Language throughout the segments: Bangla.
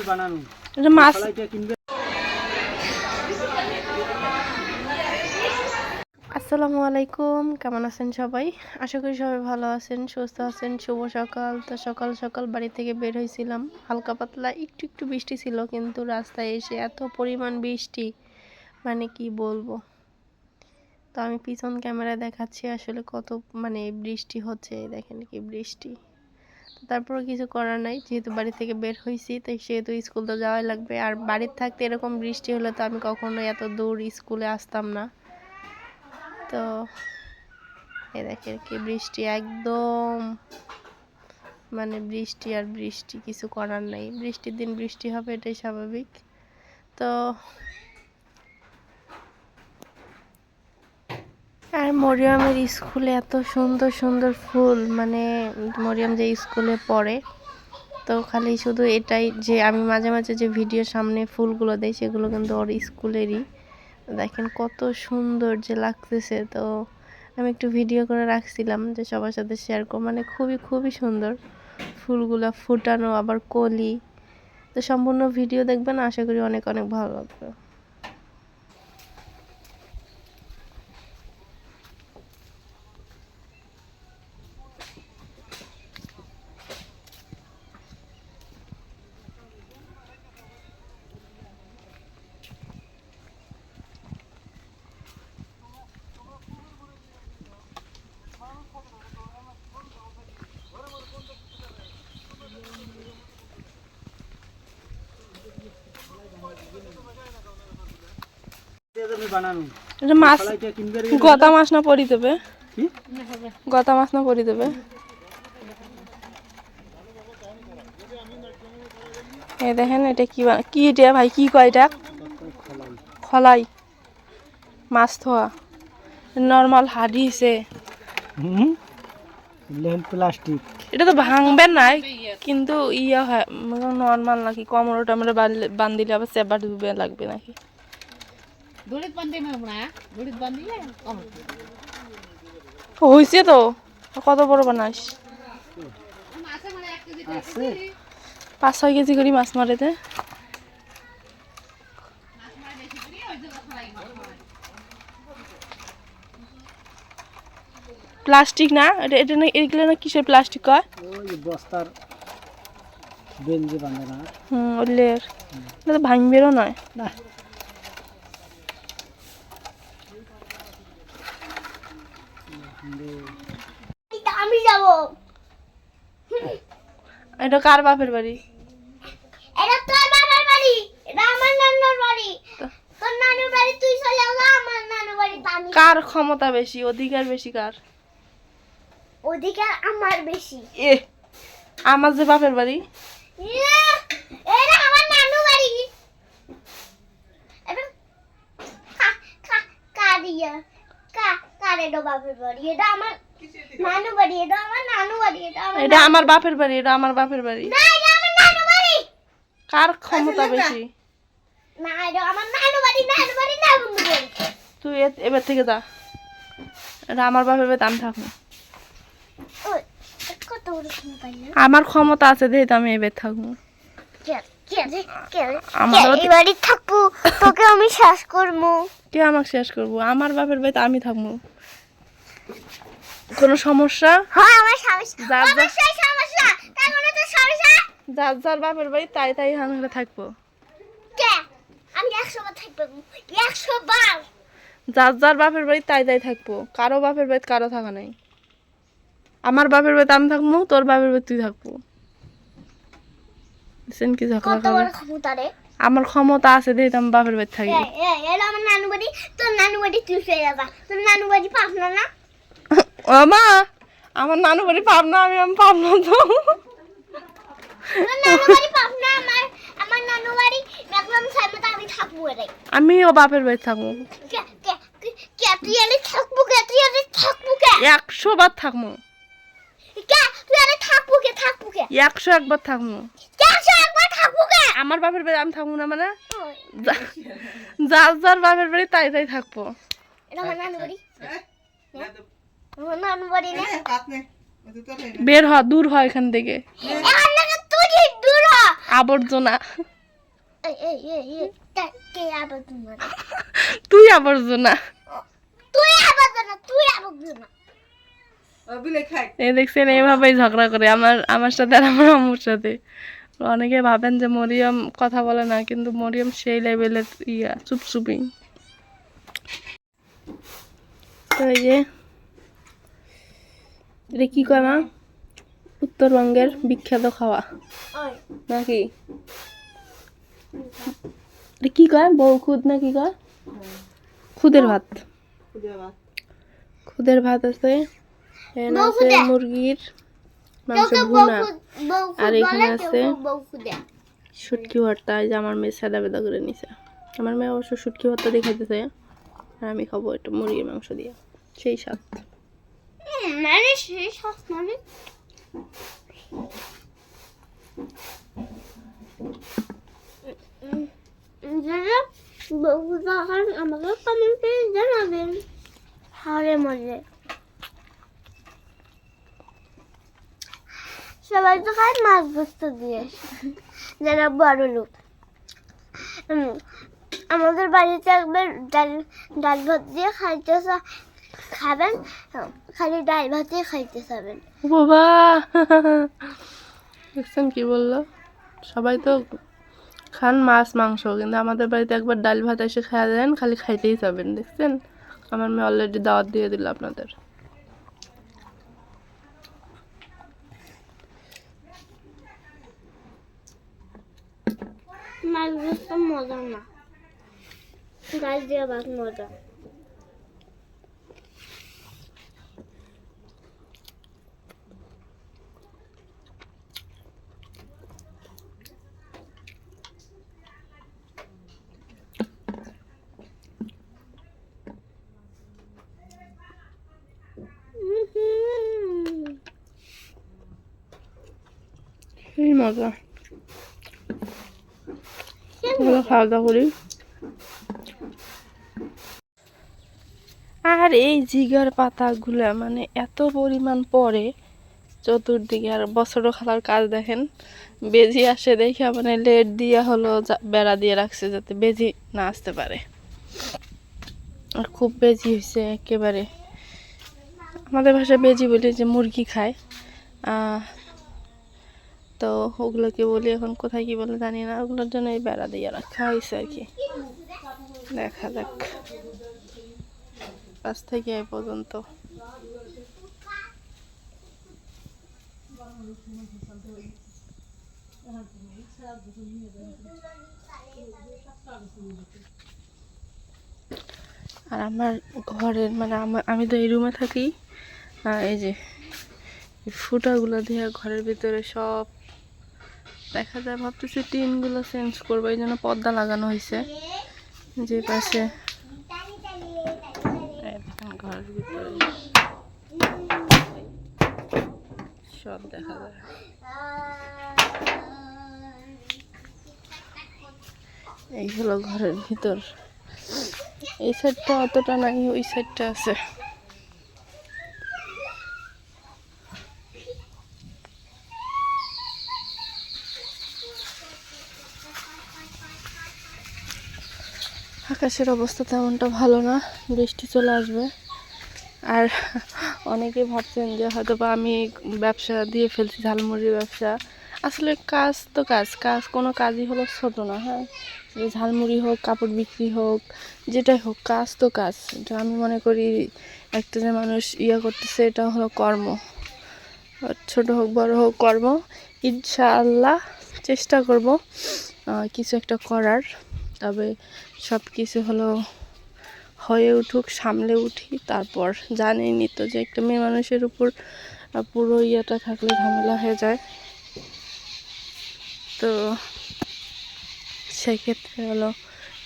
মাছ। আসসালামু আলাইকুম, কেমন আছেন সবাই? আশা করি সবাই ভালো আছেন, সুস্থ আছেন। শুভ সকাল। তো সকাল সকাল বাড়ি থেকে বের হয়েছিলাম। হালকা পাতলা একটু একটু বৃষ্টি ছিল, কিন্তু রাস্তায় এসে এত পরিমাণ বৃষ্টি, মানে কি বলবো। তো আমি পিছন ক্যামেরায় দেখাচ্ছি আসলে কত মানে বৃষ্টি হচ্ছে। দেখেন কি বৃষ্টি। তারপরে কিছু করার নাই, যেহেতু বাড়ি থেকে বের হয়েছি তাই সেহেতু স্কুল তো যাওয়াই লাগবে। আর বাড়ির থাকতে এরকম বৃষ্টি হলে তো আমি কখনোই এত দূর স্কুলে আসতাম না। তো এই দেখেন কি বৃষ্টি, একদম মানে বৃষ্টি আর বৃষ্টি, কিছু করার নাই। বৃষ্টির দিন বৃষ্টি হবে, এটাই স্বাভাবিক। তো আর মরিয়মের স্কুলে এত সুন্দর সুন্দর ফুল, মানে মরিয়ম যে স্কুলে পড়ে, তো খালি শুধু এটাই যে আমি মাঝে মাঝে যে ভিডিওর সামনে ফুলগুলো দেই সেগুলো কিন্তু ওর স্কুলেরই। দেখেন কত সুন্দর যে লাগতেছে। তো আমি একটু ভিডিও করে রাখছিলাম যে সবার সাথে শেয়ার করব, মানে খুবই খুবই সুন্দর ফুলগুলো ফুটানো, আবার কলি। তো সম্পূর্ণ ভিডিও দেখবেন, আশা করি অনেক অনেক ভালো লাগবে। মাছ গতা মাছ না পরি দেবে, গতা মাছ না পরি দেবে। এই দেখেন এটা কি কি এটা ভাই, কি কয় এটা? খলাই মাছ থোয়া নরমাল হাড়িছে। প্লাস্টিক এটা তো ভাঙবে না, কিন্তু ইয়া হয় নরমাল নাকি? কমর টমরে বান্ধিলে আবার চেবার ডুবে লাগবে নাকি? হয়েছে তো, কত বড় বানাস? 5-6 কেজি করে মাছ মারেতে। প্লাস্টিক না এটা, এটা না, এগুলো না কিসের প্লাস্টিক কয়? ওই বস্তার বেঞ্জি বাঁধে না। ওলের এটা তো ভাঙবেরও নয় না। আমি যাব। এটা কার বাপের বাড়ি? এটা তোর বাবার বাড়ি, এটা আমার নানুর বাড়ি। তোর নানুর বাড়ি তুই চলে যা, আমার নানুর বাড়ি আমি। কার ক্ষমতা বেশি, অধিকার বেশি কার? অধিকার আমার বেশি। এ আমার যে বাপের বাড়ি, এটা আমার নানুর বাড়ি। এটা কারিয়া কারে ডো বাপের বাড়ি, এটা আমার নানু বাড়ি, এটা আমার নানু বাড়ি, এটা আমার বাপের বাড়ি, এটা আমার বাপের বাড়ি। না, এটা আমার নানু বাড়ি। কার ক্ষমতা বেশি? না, এটা আমার নানু বাড়ি, নানু বাড়ি না বন্ধু বাড়ি। তুই এবার থেকে যা, এটা আমার বাপের বাড়ি, আমি থাকবো। ওই কত বড় ক্ষমতা না? আমার ক্ষমতা আছে যেহেতু আমি এবার থাকবো। এই বাড়ি থাকবো, তোকে আমি শেষ করবো। কে আমাকে শেষ করবো? আমার বাপের বাড়িতে আমি থাকবো। কোনো সমস্যা? হ্যাঁ, আমার সমস্যা, যার অবশ্যই সমস্যা। তার মানে তো সমস্যা। যার যার বাপের বাড়ি তাই তাই আমরা থাকবো। কে? আমি 100 বার থাকবো, 100 বার। যার যার বাপের বাড়ি তাই তাই থাকবো, কারো বাপের বাড়ি কারো থাকা নাই। আমার বাপের বাড়িতে আমি থাকবো, তোর বাপের বাড়ি তুই থাকবো। কি কত বড় ক্ষমতা রে? আমার ক্ষমতা আছে যেহেতু আমি বাপের বাড়ি থাকি। এটা আমার নানু বাড়ি, তোর নানু বাড়ি তুই চলে যাবা। তোর নানু বাড়ি পাবনা না? ও মা, আমার নানু বাড়ি পাবনা, আমি পাবনা তো। তোর নানু বাড়ি পাবনা, আমার নানু বাড়ি একদম সামনে, আমি থাকবো রে। আমিও বাপের বাড়ি থাকবো। কে তুই আরে থাকবো কে? তুই আরে থাকবো কে? 100 বার থাকবো। কে তুই আরে থাকবো কে? থাকবো কে? 101 বার থাকবো। 101 বার থাকবো কে? আমার বাপের বাড়ি আমি থাকবো না মানে? যার যার বাপের বাড়ি তাই তাই থাকবো। এটা আমার নানু বাড়ি। আমার নানু বাড়ি না? বের হ, দূর হয় এখান থেকে, এখান থেকে তুই দূর হ। আবর্জনা। এই কে আবর্জনা তুই আবর্জনা। তুই আবর্জনা তুই আবর্জনা এই দেখছেন এইভাবেই ঝগড়া করে আমার সাথে আর আমার আম্মুর সাথে। অনেকে ভাবেন যে মরিয়ম কথা বলে না, কিন্তু মরিয়ম সেই লেভেলের চুপচুপি। তো এই যে এটা কি কয় মা? উত্তরবঙ্গের বিখ্যাত খাওয়া নাকি? এটা কি কয়? বউ খুদ না কি কয়? খুদের ভাত। খুদের ভাত আছে, এখানে আছে মুরগির মাংস ভুনা, আর এখানে আছে শুটকি ভর্তা। এই যে আমার মেয়ে সাদা বেদা করে নিছে। আমার মেয়ে অবশ্য শুটকি ভর্তা দিয়ে খাইতেছে, আর আমি খাবো একটু মুরগির মাংস দিয়ে। সেই স্বাদ। মানে সেই সস মানে যারা বহু যখন আমাকে কমেন্টে জানাবেন হারে মজা। সবাই তো খায় মাছ বস্তু দিয়ে, যারা বড় লোক। আমাদের বাড়িতে একবার ডাল ভাত দিয়ে খাবেন, খালি ডাল ভাতে খাইতে যাবেন। বাবা দেখছেন কি বললো? সবাই তো খান মাছ মাংস, কিন্তু আমাদের বাড়িতে একবার ডাল ভাত এসে খাওয়া দেন, খালি খাইতেই যাবেন। দেখছেন, আমার মেয়ে অলরেডি দাওয়াত দিয়ে দিল আপনাদের। মাছ বস্তু মজা না, ডাল দিয়ে ভাত মজা। সেই মজা। খাওয়া দাওয়া করি। আর এই জিগার পাতাগুলা মানে এত পরিমাণ পরে চতুর্দিকে। আর বছরও খালার কাজ দেখেন, বেজি আসে দেখে মানে লেট দিয়ে হলো বেড়া দিয়ে রাখছে যাতে বেজি না আসতে পারে। আর খুব বেজি হয়েছে একেবারে। আমাদের ভাষায় বেজি বলি যে মুরগি খায়, তো ওগুলোকে বলি, এখন কোথায় কি বলে জানি না। ওগুলোর জন্য এই বেড়া দিয়ে রাখা হয়েছে আর কি। দেখা যাক, পাঁচ থেকে এই পর্যন্ত। আর আমার ঘরের মানে আমি তো এই রুমে থাকি, এই যে ফুটাগুলো দিয়ে ঘরের ভিতরে সব দেখা যায়। ভাবতেছি টিনগুলো চেঞ্জ করবো, এই জন্য পর্দা লাগানো হয়েছে যে পাশে। ঘরের ভিতরে সব দেখা যায়। এই হলো ঘরের ভিতর। এই সাইডটা অতটা নাই, ওই সাইডটা আছে। আকাশের অবস্থা তেমনটা ভালো না, বৃষ্টি চলে আসবে। আর অনেকে ভাবছেন যে হয়তো বা আমি ব্যবসা দিয়ে ফেলছি, ঝালমুড়ির ব্যবসা। আসলে কাজ তো কাজ, কোনো কাজই হলো ছোট না। হ্যাঁ, ঝালমুড়ি হোক, কাপড় বিক্রি হোক, যেটাই হোক, কাজ তো কাজ। এটা আমি মনে করি একটা যে মানুষ করতেছে, এটা হলো কর্ম। ছোট হোক বড় হোক, কর্ম। ইনশাআল্লাহ চেষ্টা করব কিছু একটা করার। তবে সব কিছু হলো হয়ে উঠুক, সামলে উঠি, তারপর। জানেনই তো যে একটা মেয়ে মানুষের উপর পুরো থাকলে ঝামেলা হয়ে যায়। তো সেক্ষেত্রে হলো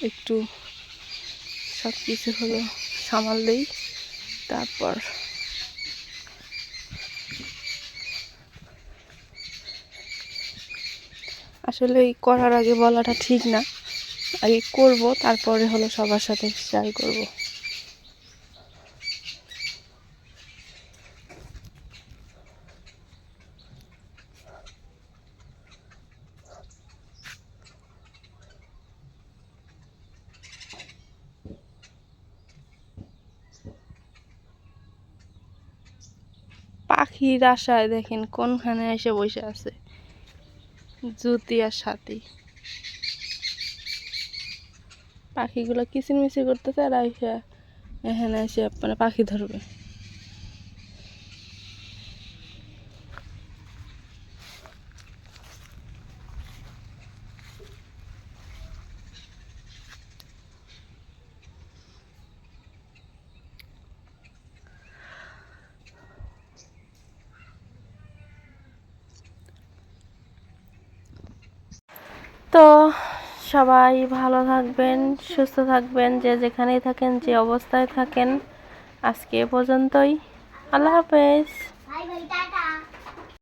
একটু সব কিছু হলো সামাললেই তারপর। আসলে এই করার আগে বলাটা ঠিক না, আগে করব, তারপরে হলো সবার সাথে শেয়ার করব। পাখির আশায় দেখেন কোনখানে এসে বসে আছে জ্যোতি আর সাথী। পাখিগুলো কিচিরমিচির করতেছে আর আইসা এখানে এসে মানে পাখি ধরবে। তো সবাই ভালো থাকবেন, সুস্থ থাকবেন, যে যেখানেই থাকেন, যে অবস্থায় থাকেন। আজকে এ পর্যন্তই। আল্লাহ হাফেজ। ভাই ভাই টাটা।